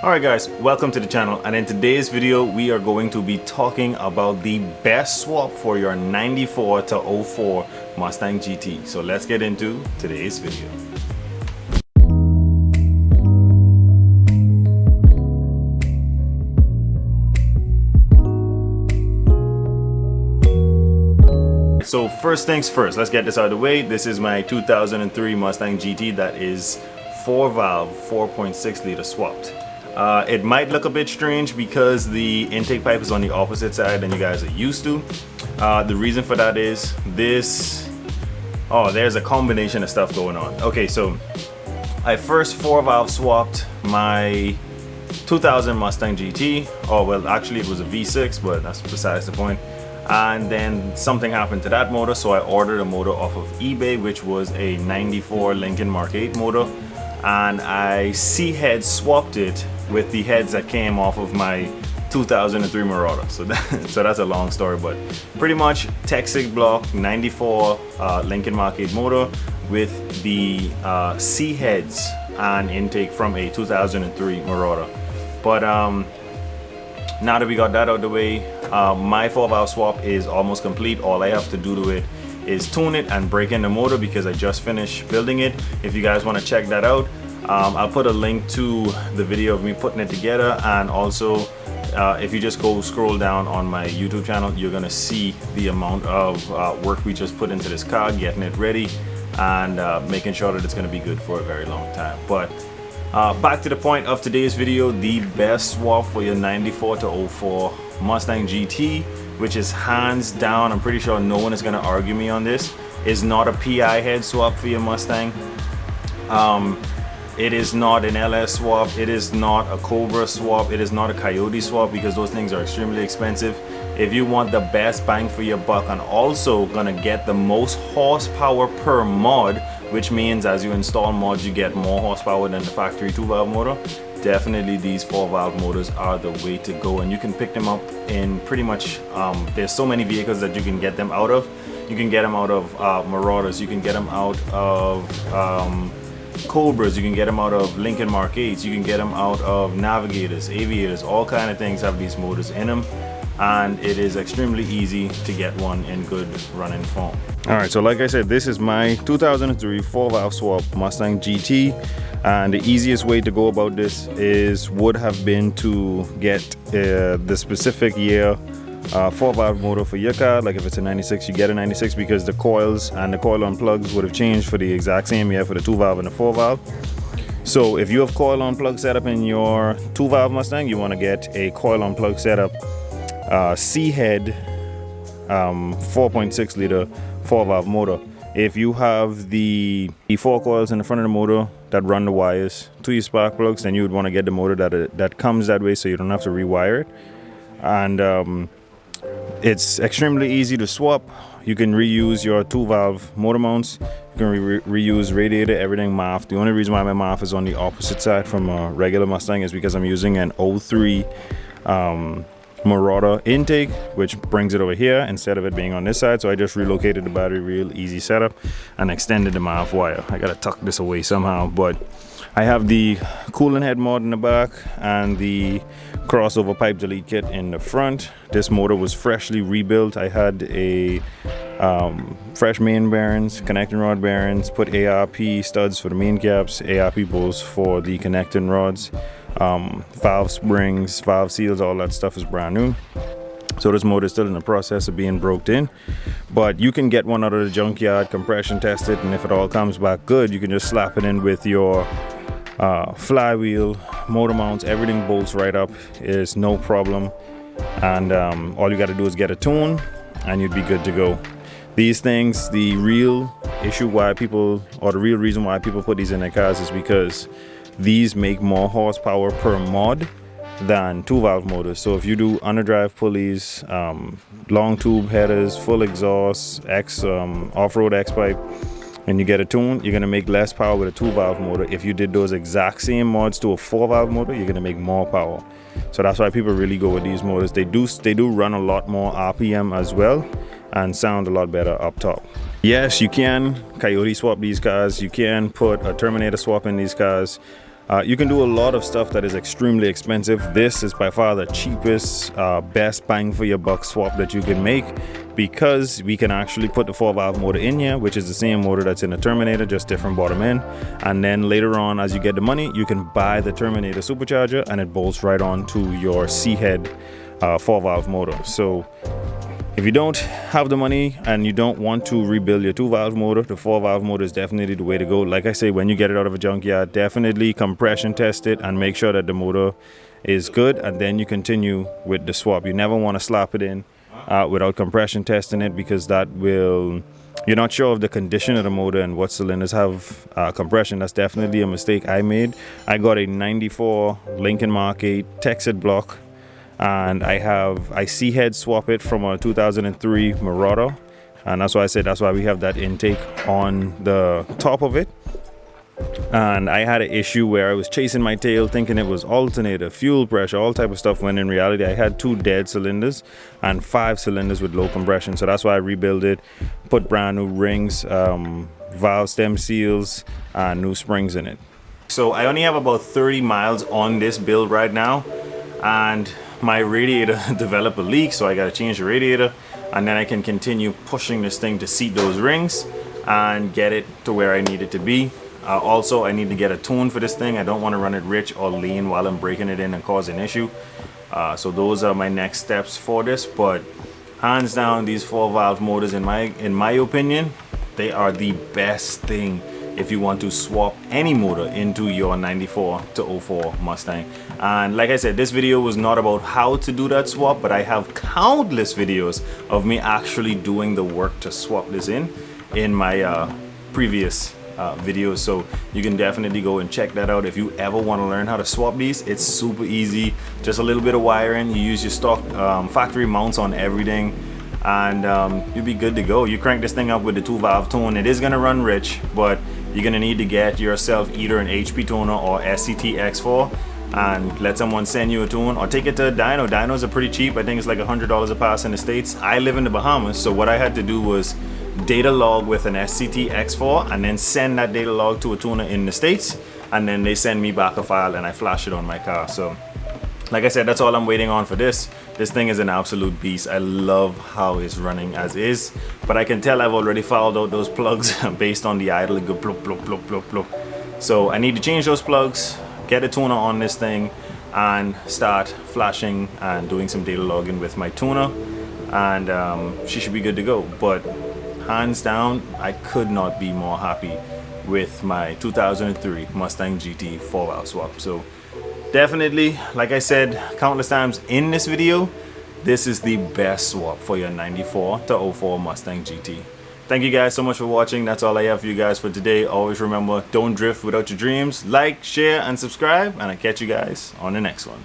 Alright guys, welcome to the channel, and in today's video we are going to be talking about the best swap for your 94 to 04 Mustang GT. So let's get into today's video. So first things first, let's get this out of the way. This is my 2003 Mustang GT that is 4-valve 4.6 liter swapped. It might look a bit strange because the intake pipe is on the opposite side than you guys are used to. The reason for that is this. Oh, there's a combination of stuff going on. Okay, so I first 4-valve swapped my 2000 Mustang GT. Oh, well, actually it was a V6, but that's besides the point. And then something happened to that motor, so I ordered a motor off of eBay, which was a 94 Lincoln Mark 8 motor, and I C-head swapped it with the heads that came off of my 2003 Marauder. So that's a long story, but pretty much Texas block 94 Lincoln Mark 8 motor with the C-heads and intake from a 2003 Marauder. But now that we got that out of the way, my 4-valve swap is almost complete. All I have to do to it is tune it and break in the motor because I just finished building it. If you guys want to check that out, I'll put a link to the video of me putting it together, and also if you just go scroll down on my YouTube channel, you're gonna see the amount of work we just put into this car, getting it ready and making sure that it's gonna be good for a very long time. But back to the point of today's video, the best swap for your 94 to 04 Mustang GT, which is hands down, I'm pretty sure no one is going to argue me on this, is not a PI head swap for your Mustang. It is not an LS swap, it is not a Cobra swap, it is not a Coyote swap, because those things are extremely expensive. If you want the best bang for your buck and also gonna get the most horsepower per mod, which means as you install mods you get more horsepower than the factory 2-valve motor, definitely these 4-valve motors are the way to go. And you can pick them up in pretty much there's so many vehicles that you can get them out of. You can get them out of Marauders, you can get them out of Cobras, you can get them out of Lincoln Mark 8s, you can get them out of Navigators, Aviators, all kind of things have these motors in them, and it is extremely easy to get one in good running form. Alright, so like I said, this is my 2003 4-valve swap Mustang GT, and the easiest way to go about this would have been to get the specific year 4-valve motor for your car. Like if it's a 96, you get a 96 because the coils and the coil on plugs would have changed for the exact same year for the 2-valve and the 4-valve. So if you have coil on plug setup in your 2-valve Mustang, you want to get a coil on plug setup C-head 4.6 liter 4-valve motor. If you have the 4 coils in the front of the motor that run the wires to your spark plugs, then you would want to get the motor that comes that way, so you don't have to rewire it. And it's extremely easy to swap. You can reuse your 2-valve motor mounts. You can reuse radiator, everything MAF. The only reason why my MAF is on the opposite side from a regular Mustang is because I'm using an 03 Marauder intake, which brings it over here instead of it being on this side. So I just relocated the battery, real easy setup, and extended the MAF wire. I gotta tuck this away somehow, but I have the coolant head mod in the back and the crossover pipe delete kit in the front. This motor was freshly rebuilt. I had a fresh main bearings, connecting rod bearings, put ARP studs for the main caps, ARP bolts for the connecting rods, valve springs, valve seals, all that stuff is brand new. So this motor is still in the process of being broken in, but you can get one out of the junkyard, compression test it, and if it all comes back good, you can just slap it in with your flywheel, motor mounts, everything bolts right up. It's no problem, and all you got to do is get a tune and you'd be good to go. These things, the real issue why people, or the real reason why people put these in their cars is because these make more horsepower per mod than 2-valve motors. So if you do underdrive pulleys, long tube headers, full exhaust, off-road X-pipe, and you get a tune, you're gonna make less power with a 2-valve motor. If you did those exact same mods to a 4-valve motor, you're gonna make more power. So that's why people really go with these motors. They do run a lot more RPM as well and sound a lot better up top. Yes, you can Coyote swap these cars. You can put a Terminator swap in these cars. You can do a lot of stuff that is extremely expensive. This is by far the cheapest, best bang for your buck swap that you can make, because we can actually put the 4-valve motor in here, which is the same motor that's in the Terminator, just different bottom end. And then later on, as you get the money, you can buy the Terminator supercharger and it bolts right on to your C-head 4-valve motor. So if you don't have the money and you don't want to rebuild your 2-valve motor, the 4-valve motor is definitely the way to go. Like I say, when you get it out of a junkyard, definitely compression test it and make sure that the motor is good, and then you continue with the swap. You never want to slap it in without compression testing it, because that will, you're not sure of the condition of the motor and what cylinders have compression. That's definitely a mistake I made. I got a 94 Lincoln Mark 8 Texas block, and I C-head swap it from a 2003 Marauder, and that's why I said that's why we have that intake on the top of it. And I had an issue where I was chasing my tail thinking it was alternator, fuel pressure, all type of stuff, when in reality I had 2 dead cylinders and 5 cylinders with low compression. So that's why I rebuilt it, put brand new rings, valve stem seals, and new springs in it. So I only have about 30 miles on this build right now, and my radiator developed a leak, so I got to change the radiator, and then I can continue pushing this thing to seat those rings and get it to where I need it to be. Also, I need to get a tune for this thing. I don't want to run it rich or lean while I'm breaking it in and cause an issue. So those are my next steps for this. But hands down, these 4-valve motors, in my opinion, they are the best thing if you want to swap any motor into your 94 to 04 Mustang. And like I said, this video was not about how to do that swap, but I have countless videos of me actually doing the work to swap this in my previous videos, so you can definitely go and check that out if you ever want to learn how to swap these. It's super easy, just a little bit of wiring. You use your stock factory mounts on everything, and you'll be good to go. You crank this thing up with the 2-valve tune. It is going to run rich, but you're going to need to get yourself either an HP tuner or SCT X4 and let someone send you a tune, or take it to a dyno. Dynos are pretty cheap. I think it's like $100 a pass in the States. I live in the Bahamas, so what I had to do was data log with an SCT X4 and then send that data log to a tuner in the States, and then they send me back a file and I flash it on my car. So like I said, that's all I'm waiting on for this. This thing is an absolute beast. I love how it's running as is, but I can tell I've already fouled out those plugs based on the idle. It go plop, plop, plop, plop, plop. So I need to change those plugs, get a tuner on this thing, and start flashing and doing some data logging with my tuner, and she should be good to go. But hands down, I could not be more happy with my 2003 Mustang GT 4-valve swap. So definitely, like I said countless times in this video, this is the best swap for your 94 to 04 Mustang GT. Thank you guys so much for watching. That's all I have for you guys for today. Always remember, don't drift without your dreams. Like, share, and subscribe, and I'll catch you guys on the next one.